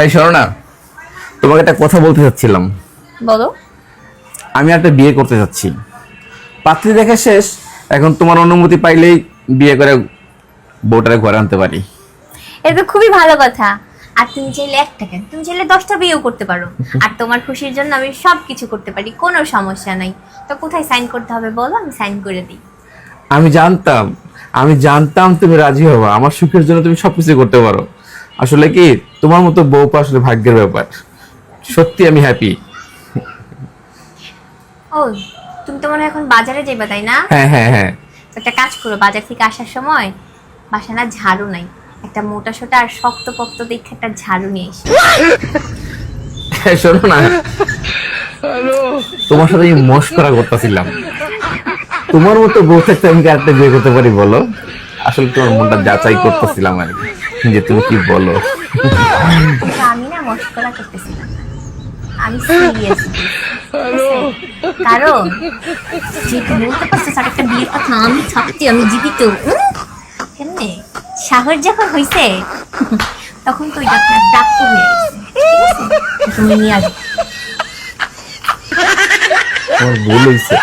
এই শোনো না, তোমাকে একটা কথা বলতে চাচ্ছিলাম। বলো। আমি একটা বিয়ে করতে চাচ্ছি, পাত্রী দেখা শেষ। এখন তোমার অনুমতি পাইলেই বিয়ে করে বউটারে ঘরে আনতে পারি। এটা তো খুবই ভালো কথা। আর তুমি চাইলে একটা কেন, তুমি চাইলে 10টা বিয়েও করতে পারো। আর তোমার খুশির জন্য আমি সব কিছু করতে পারি, কোনো সমস্যা নাই। তো কোথায় সাইন করতে হবে বলো, আমি সাইন করে দিই। আমি জানতাম, আমি জানতাম তুমি রাজি হবা। আমার সুখের জন্য তুমি সবকিছু করতে পারো। আসলে কি, তোমার মতো বউ পাওয়া আসলে ভাগ্যের ব্যাপার। সত্যি আমি হ্যাপি। ও, তুমি তো মনে হয় এখন বাজারে যাইবা, তাই না? হ্যাঁ হ্যাঁ হ্যাঁ। তো একটা কাজ করো, বাজার থেকে আসার সময় বাসা না ঝাড়ু নাই, একটা মোটা সোটা আর শক্ত পক্ত দেখে একটা ঝাড়ু নিয়ে এসো। হ্যাঁ, শোনো না, তোমার সাথে আমি মশকরা করতেছিলাম। তোমার মতো বউ থাকতে আমি আরেকটা বিয়ে করতে পারি বলো? আসলে তোমার মনটা যাচাই করতেছিলাম আর কি, যে তুমি কি বলো। কিন্তু আমি না মশকরা করতেছিলাম না, আমি সিরিয়াস। কারণ যে বলতে পারছিস আর একটা বিয়ের কথা, আমি থাকতে আমি জীবিত। কেমনে সাহস যখন হইছে তখন তো ওইটা আপনার প্রাপ্য হয়ে গেছে। ঠিক আছে, তুমি নিয়ে আসবে। তোমার ভুল হয়েছে।